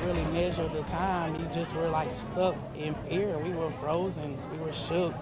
really measure the time. You just were like stuck in fear. We were frozen. We were shook.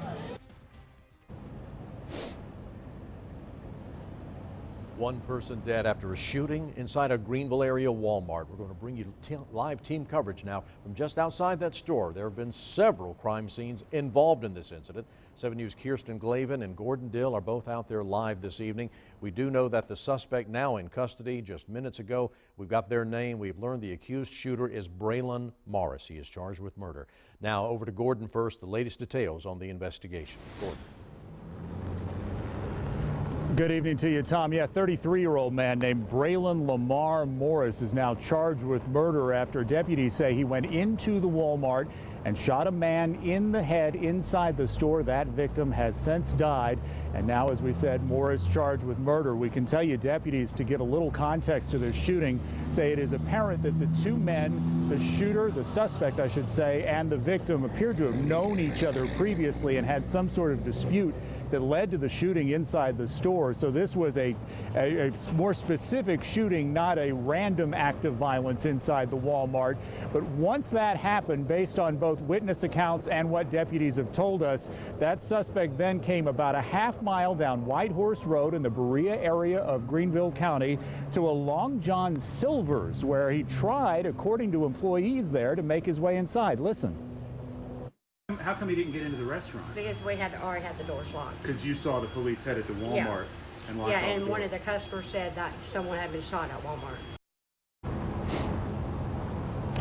One person dead after a shooting inside a Greenville area Walmart. We're going to bring you live team coverage now from just outside that store. There have been several crime scenes involved in this incident. 7 News' Kirsten Glavin and Gordon Dill are both out there live this evening. We do know that the suspect now in custody. Just minutes ago, we've got their name. We've learned the accused shooter is Braylon Morris. He is charged with murder. Now over to Gordon first. The latest details on the investigation. Gordon. Good evening to you, Tom. Yeah, 33-year-old man named Braylon Lamar Morris is now charged with murder after deputies say he went into the Walmart and shot a man in the head inside the store. That victim has since died. And now, as we said, Morris charged with murder. We can tell you deputies, to give a little context to this shooting, say it is apparent that the two men, the shooter, the suspect, I should say, and the victim appeared to have known each other previously and had some sort of dispute that led to the shooting inside the store. So this was a more specific shooting, not a random act of violence inside the Walmart. But once that happened, based on both witness accounts and what deputies have told us, that suspect then came about a half-mile down White Horse Road in the Berea area of Greenville County to a Long John Silver's, where he tried, according to employees there, to make his way inside. Listen. How come he didn't get into the restaurant? Because we had already had the doors locked. Because you saw the police headed to Walmart and locked all the doors. One of the customers said that someone had been shot at Walmart.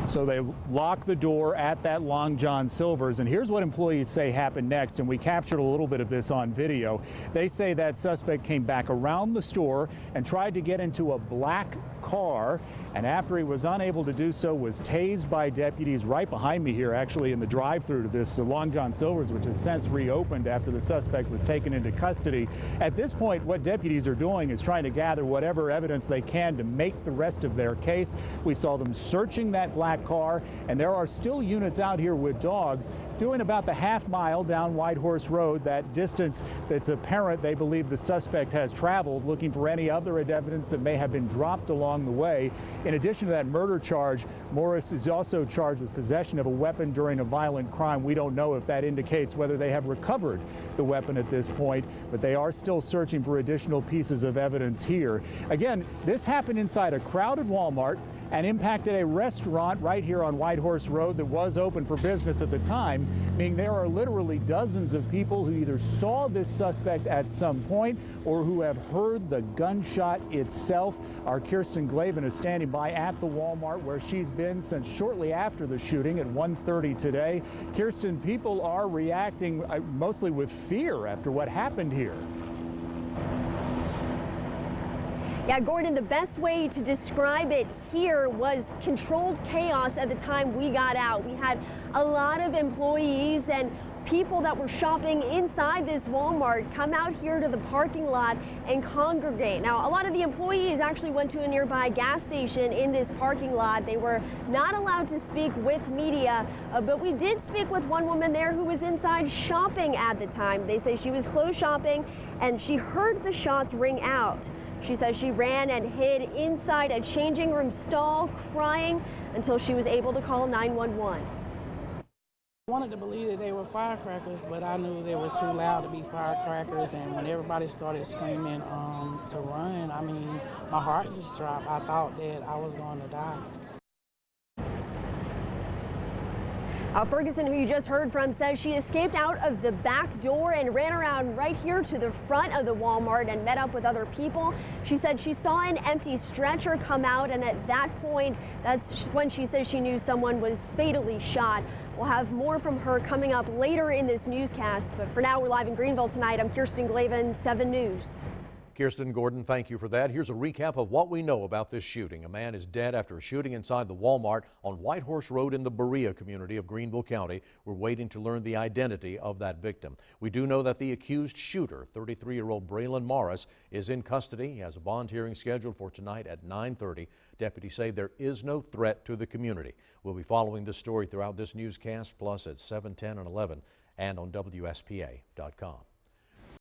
So they locked the door at that Long John Silver's, and here's what employees say happened next, and we captured a little bit of this on video. They say that suspect came back around the store and tried to get into a black car, and after he was unable to do so, was tased by deputies right behind me here, actually in the drive-thru to this Long John Silver's, which has since reopened after the suspect was taken into custody. At this point, what deputies are doing is trying to gather whatever evidence they can to make the rest of their case. We saw them searching that black car, and there are still units out here with dogs doing about the half-mile down White Horse Road, that distance that's apparent they believe the suspect has traveled, looking for any other evidence that may have been dropped along the way. In addition to that murder charge, Morris is also charged with possession of a weapon during a violent crime. We don't know if that indicates whether they have recovered the weapon at this point, but they are still searching for additional pieces of evidence here. Again, this happened inside a crowded Walmart and impacted a restaurant right here on White Horse Road that was open for business at the time, meaning there are literally dozens of people who either saw this suspect at some point or who have heard the gunshot itself. Our Kirsten Glavin is standing by at the Walmart where she's been since shortly after the shooting at 1:30 today. Kirsten, people are reacting mostly with fear after what happened here. Yeah, Gordon, the best way to describe it here was controlled chaos at the time we got out. We had a lot of employees and people that were shopping inside this Walmart come out here to the parking lot and congregate. Now, a lot of the employees actually went to a nearby gas station in this parking lot. They were not allowed to speak with media, but we did speak with one woman there who was inside shopping at the time. They say she was clothes shopping and she heard the shots ring out. She says she ran and hid inside a changing room stall, crying until she was able to call 911. I wanted to believe that they were firecrackers, but I knew they were too loud to be firecrackers. And when everybody started screaming to run, I mean, my heart just dropped. I thought that I was going to die. Ferguson, who you just heard from, says she escaped out of the back door and ran around right here to the front of the Walmart and met up with other people. She said she saw an empty stretcher come out, and at that point, that's when she says she knew someone was fatally shot. We'll have more from her coming up later in this newscast, but for now, we're live in Greenville tonight. I'm Kirsten Glavin, 7 News. Kirsten, Gordon, thank you for that. Here's a recap of what we know about this shooting. A man is dead after a shooting inside the Walmart on White Horse Road in the Berea community of Greenville County. We're waiting to learn the identity of that victim. We do know that the accused shooter, 33-year-old Braylon Morris, is in custody. He has a bond hearing scheduled for tonight at 9:30. Deputies say there is no threat to the community. We'll be following this story throughout this newscast, plus at 7, 10, and 11, and on WSPA.com.